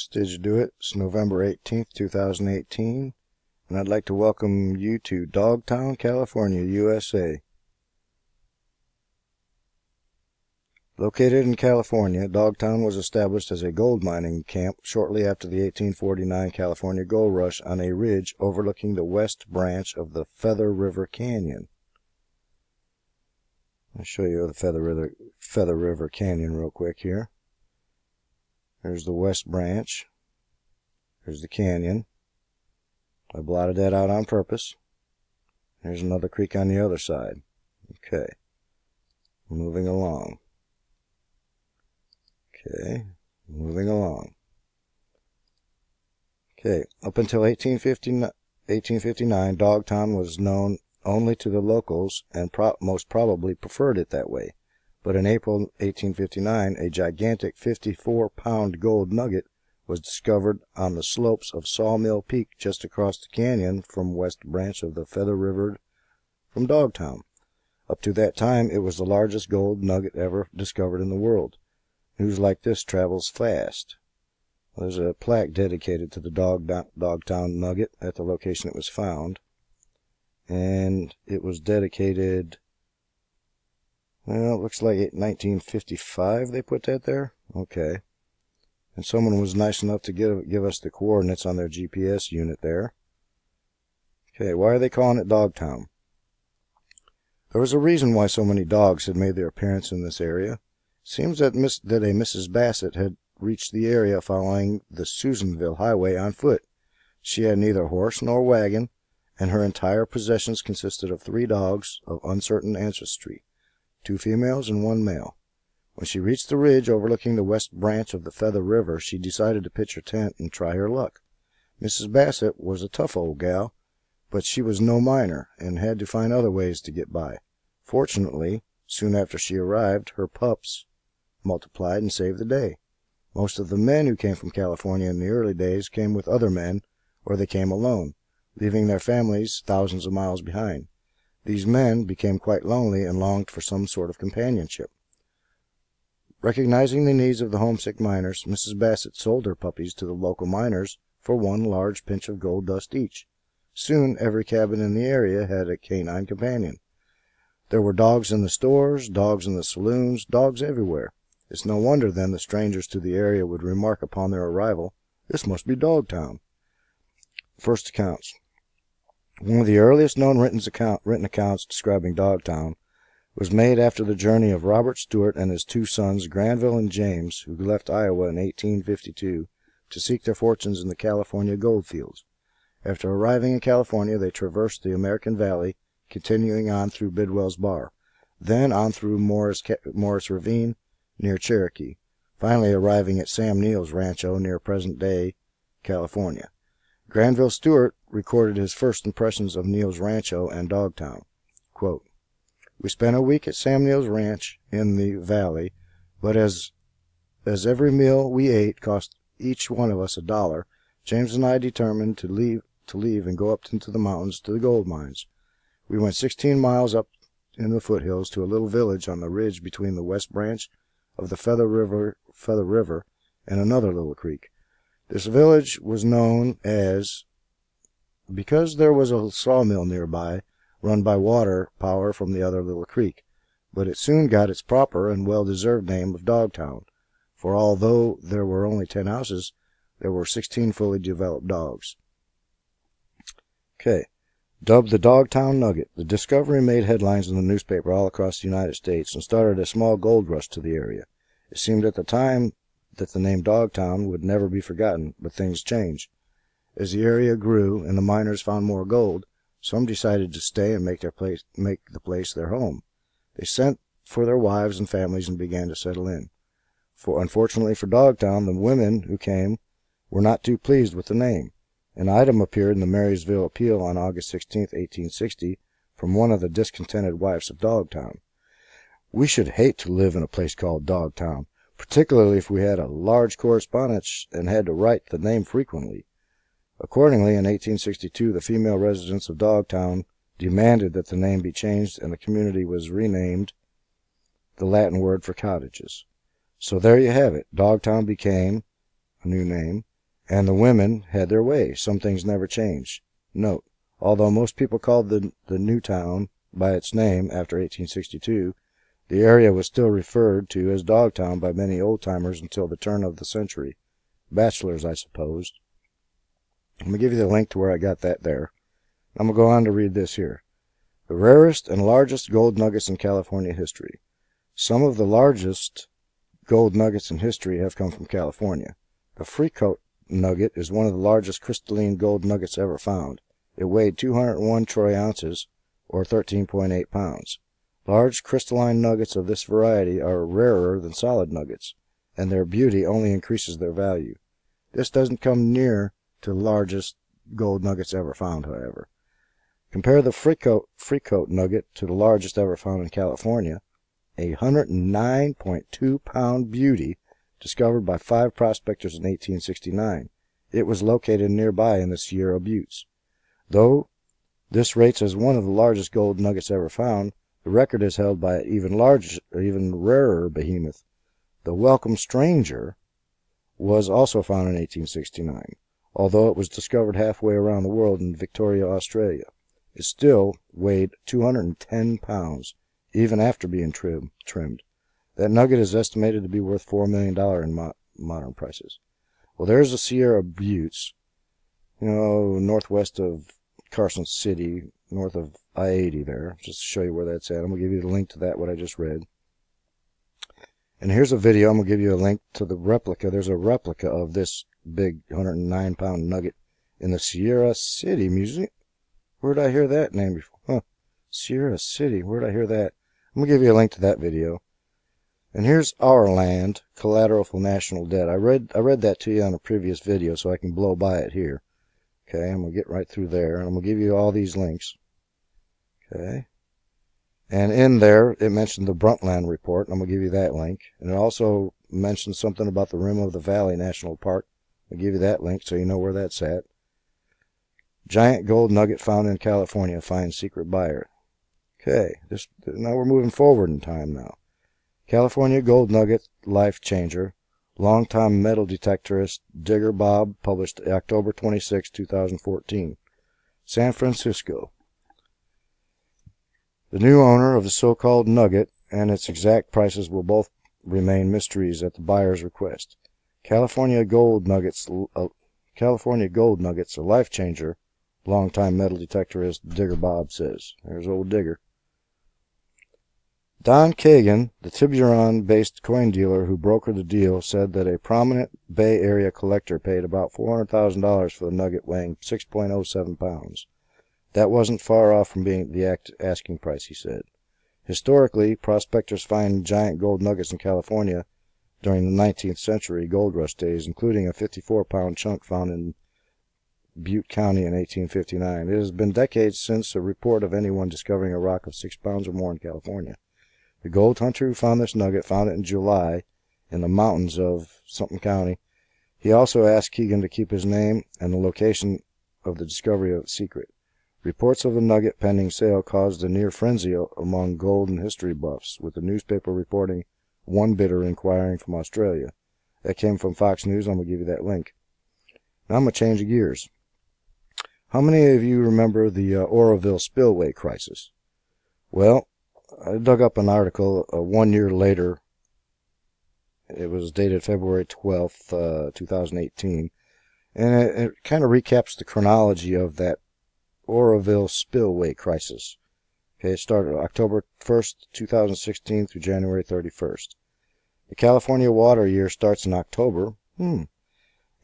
Did you do it? It's November 18th, 2018, and I'd like to welcome you to Dogtown, California, USA. Located in California, Dogtown was established as a gold mining camp shortly after the 1849 California gold rush on a ridge overlooking the west branch of the Feather River Canyon. I'll show you the Feather River Canyon real quick here. There's the west branch. There's the canyon. I blotted that out on purpose. There's another creek on the other side. Okay. Moving along. Okay. Moving along. Okay. Up until 1859, Dogtown was known only to the locals and most probably preferred it that way. But in April 1859, a gigantic 54-pound gold nugget was discovered on the slopes of Sawmill Peak just across the canyon from west branch of the Feather River from Dogtown. Up to that time, it was the largest gold nugget ever discovered in the world. News like this travels fast. There's a plaque dedicated to the Dogtown nugget at the location it was found. And it was dedicated... Well, it looks like 1955 they put that there. Okay. And someone was nice enough to give us the coordinates on their GPS unit there. Okay, why are they calling it Dogtown? There was a reason why so many dogs had made their appearance in this area. It seems that a Mrs. Bassett had reached the area following the Susanville Highway on foot. She had neither horse nor wagon, and her entire possessions consisted of 3 dogs of uncertain ancestry. 2 females and 1 male. When she reached the ridge overlooking the west branch of the Feather River, she decided to pitch her tent and try her luck. Mrs. Bassett was a tough old gal, but she was no miner and had to find other ways to get by. Fortunately, soon after she arrived, her pups multiplied and saved the day. Most of the men who came from California in the early days came with other men, or they came alone, leaving their families thousands of miles behind. These men became quite lonely and longed for some sort of companionship. Recognizing the needs of the homesick miners, Mrs. Bassett sold her puppies to the local miners for 1 large pinch of gold dust each. Soon every cabin in the area had a canine companion. There were dogs in the stores, dogs in the saloons, dogs everywhere. It's no wonder then the strangers to the area would remark upon their arrival, "This must be Dogtown." First accounts. One of the earliest known written accounts describing Dogtown was made after the journey of Robert Stewart and his 2 sons, Granville and James, who left Iowa in 1852 to seek their fortunes in the California gold fields. After arriving in California, they traversed the American Valley, continuing on through Bidwell's Bar, then on through Morris Ravine near Cherokee, finally arriving at Sam Neal's Rancho near present-day California. Granville Stewart recorded his first impressions of Neal's Rancho and Dogtown. Quote, "We spent a week at Sam Neal's ranch in the valley, but as every meal we ate cost each one of us $1, James and I determined to leave and go up into the mountains to the gold mines. We went 16 miles up in the foothills to a little village on the ridge between the west branch of the Feather River and another little creek. This village was known as because there was a sawmill nearby, run by water power from the other little creek, but it soon got its proper and well-deserved name of Dogtown, for although there were only 10 houses, there were 16 fully developed dogs." Okay. Dubbed the Dogtown Nugget, the discovery made headlines in the newspaper all across the United States and started a small gold rush to the area. It seemed at the time that the name Dogtown would never be forgotten, but things changed. As the area grew and the miners found more gold, some decided to stay and make the place their home. They sent for their wives and families and began to settle in. Unfortunately for Dogtown, the women who came were not too pleased with the name. An item appeared in the Marysville Appeal on August 16, 1860, from one of the discontented wives of Dogtown. "We should hate to live in a place called Dogtown, particularly if we had a large correspondence and had to write the name frequently." Accordingly, in 1862, the female residents of Dogtown demanded that the name be changed and the community was renamed, the Latin word for cottages. So there you have it. Dogtown became new name, and the women had their way. Some things never changed. Note, although most people called the new town by its name after 1862, the area was still referred to as Dogtown by many old-timers until the turn of the century. Bachelors, I suppose. I'm going to give you the link to where I got that there. I'm going to go on to read this here. The rarest and largest gold nuggets in California history. Some of the largest gold nuggets in history have come from California. The Freecoat nugget is one of the largest crystalline gold nuggets ever found. It weighed 201 troy ounces, or 13.8 pounds. Large crystalline nuggets of this variety are rarer than solid nuggets, and their beauty only increases their value. This doesn't come near to the largest gold nuggets ever found, however. Compare the Freecoat nugget to the largest ever found in California, a 109.2-pound beauty discovered by 5 prospectors in 1869. It was located nearby in the Sierra Buttes. Though this rates as one of the largest gold nuggets ever found, the record is held by an even rarer behemoth. The Welcome Stranger was also found in 1869, although it was discovered halfway around the world in Victoria, Australia. It still weighed 210 pounds, even after being trimmed. That nugget is estimated to be worth $4 million in modern prices. Well, there's the Sierra Buttes, northwest of Carson City, north of I-80 there, just to show you where that's at. I'm going to give you the link to that, what I just read. And here's a video. I'm going to give you a link to the replica. There's a replica of this big 109-pound nugget in the Sierra City Museum. Where did I hear that name before? Huh. Sierra City. Where did I hear that? I'm going to give you a link to that video. And here's Our Land, Collateral for National Debt. I read that to you on a previous video, so I can blow by it here. Okay, I'm going to get right through there, and I'm going to give you all these links. Okay. And in there, it mentioned the Brundtland Report, and I'm going to give you that link. And it also mentioned something about the Rim of the Valley National Park. I'll give you that link so you know where that's at. Giant gold nugget found in California, finds secret buyer. Okay, now we're moving forward in time now. California gold nugget life changer. Longtime metal detectorist Digger Bob, published October 26, 2014. San Francisco. The new owner of the so-called nugget and its exact prices will both remain mysteries at the buyer's request. California gold nuggets, a life changer, longtime metal detectorist Digger Bob says. There's old Digger. Don Kagan, the Tiburon-based coin dealer who brokered the deal, said that a prominent Bay Area collector paid about $400,000 for the nugget weighing 6.07 pounds. That wasn't far off from being the asking price, he said. Historically, prospectors find giant gold nuggets in California during the 19th century gold rush days, including a 54-pound chunk found in Butte County in 1859. It has been decades since a report of anyone discovering a rock of 6 pounds or more in California. The gold hunter who found this nugget found it in July in the mountains of something county. He also asked Keegan to keep his name and the location of the discovery of it secret. Reports of the nugget pending sale caused a near frenzy among gold and history buffs, with the newspaper reporting one bidder inquiring from Australia. That came from Fox News. I'm going to give you that link. Now I'm going to change gears. How many of you remember the Oroville Spillway crisis? Well, I dug up an article 1 year later. It was dated February 12th, 2018. And it kind of recaps the chronology of that Oroville Spillway crisis. Okay, it started October 1st, 2016 through January 31st. The California water year starts in October, and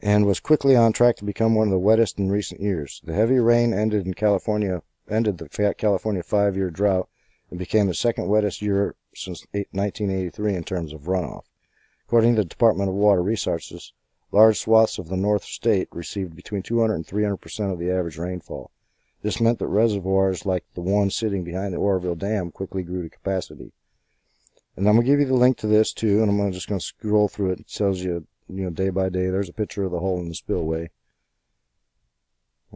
was quickly on track to become one of the wettest in recent years. The heavy rain ended the California 5-year drought and became the second wettest year since 1983 in terms of runoff. According to the Department of Water Resources, large swaths of the North State received between 200 and 300% of the average rainfall. This meant that reservoirs like the one sitting behind the Oroville Dam quickly grew to capacity. And I'm going to give you the link to this too, and I'm just going to scroll through it. It tells you, day by day. There's a picture of the hole in the spillway.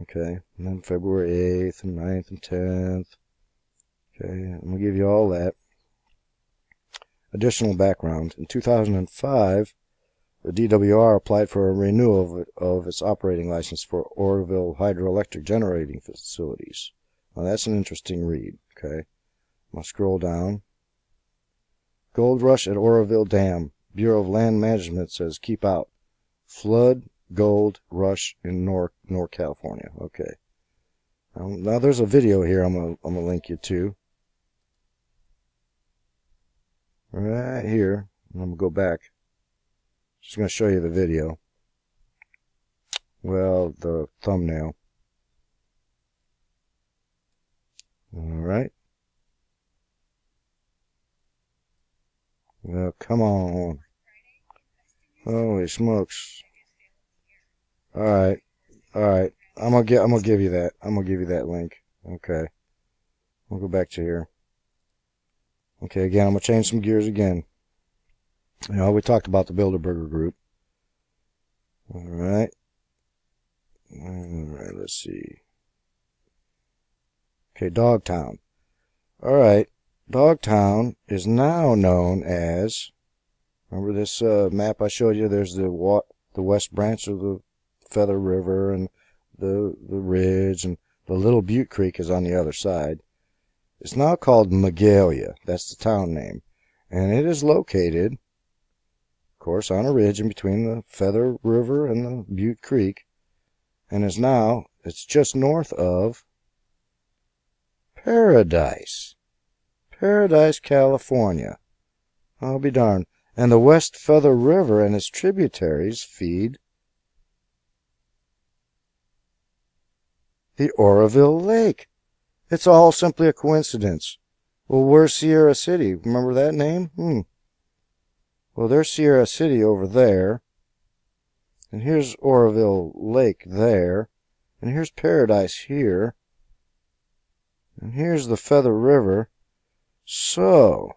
Okay, and then February 8th and 9th and 10th. Okay, I'm going to give you all that. Additional background. In 2005, the DWR applied for a renewal of its operating license for Oroville hydroelectric generating facilities. Now that's an interesting read. Okay, I'm going to scroll down. Gold rush at Oroville Dam. Bureau of Land Management says keep out. Flood gold rush in North California. Okay. Now there's a video here I'm gonna link you to. Right here. I'm gonna go back. Just gonna show you the video. Well, the thumbnail. Alright. Well, come on. Holy smokes. Alright. Alright. I'm gonna give you that. I'm gonna give you that link. Okay. We'll go back to here. Okay, again, I'm gonna change some gears again. You know, we talked about the Bilderberg Group. Alright. Alright, let's see. Okay, Dogtown. Alright. Dogtown is now known as, remember this map I showed you? There's the west branch of the Feather River and the ridge, and the little Butte Creek is on the other side. It's now called Magalia. That's the town name. And it is located, of course, on a ridge in between the Feather River and the Butte Creek. And it's just north of Paradise. Paradise, California. I'll be darned. And the West Feather River and its tributaries feed the Oroville Lake. It's all simply a coincidence. Well, where's Sierra City? Remember that name? Well, there's Sierra City over there. And here's Oroville Lake there. And here's Paradise here. And here's the Feather River. So,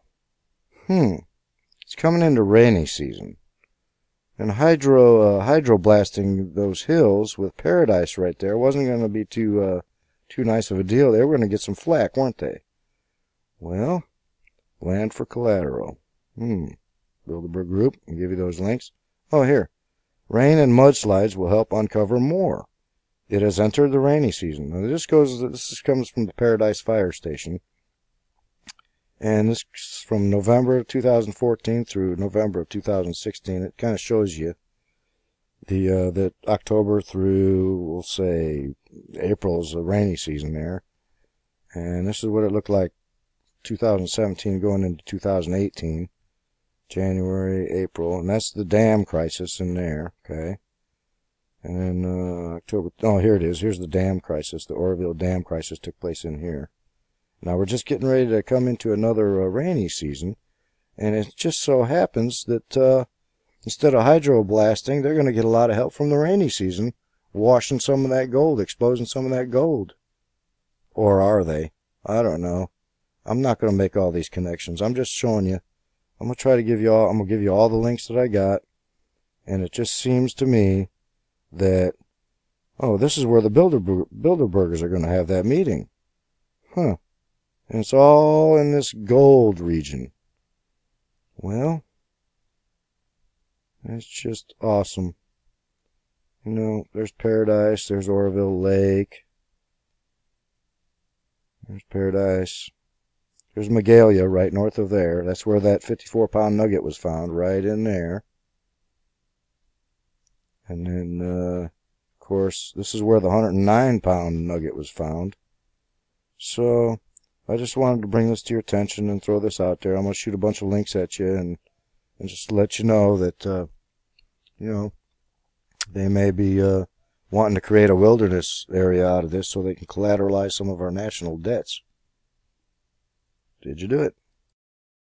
it's coming into rainy season. And hydroblasting those hills with Paradise right there wasn't going to be too nice of a deal. They were going to get some flack, weren't they? Well, land for collateral. Bilderberg Group, I'll give you those links. Oh, here. Rain and mudslides will help uncover more. It has entered the rainy season. Now, this comes from the Paradise Fire Station. And this is from November of 2014 through November of 2016. It kind of shows you the October through, we'll say, April is a rainy season there. And this is what it looked like 2017 going into 2018. January, April. And that's the dam crisis in there. Okay. And then October. Oh, here it is. Here's the dam crisis. The Oroville dam crisis took place in here. Now we're just getting ready to come into another rainy season, and it just so happens that instead of hydroblasting, they're going to get a lot of help from the rainy season, washing some of that gold, exposing some of that gold. Or are they? I don't know. I'm not going to make all these connections. I'm just showing you. I'm going to try to give you all. I'm going to give you all the links that I got, and it just seems to me that this is where the Bilderbergers are going to have that meeting. Huh. And it's all in this gold region. Well, it's just awesome. You know, there's Paradise, there's Oroville Lake. There's Paradise. There's Magalia right north of there. That's where that 54-pound nugget was found, right in there. And then, of course, this is where the 109-pound nugget was found. So I just wanted to bring this to your attention and throw this out there. I'm going to shoot a bunch of links at you and just let you know that, you know, they may be wanting to create a wilderness area out of this so they can collateralize some of our national debts. Did you do it?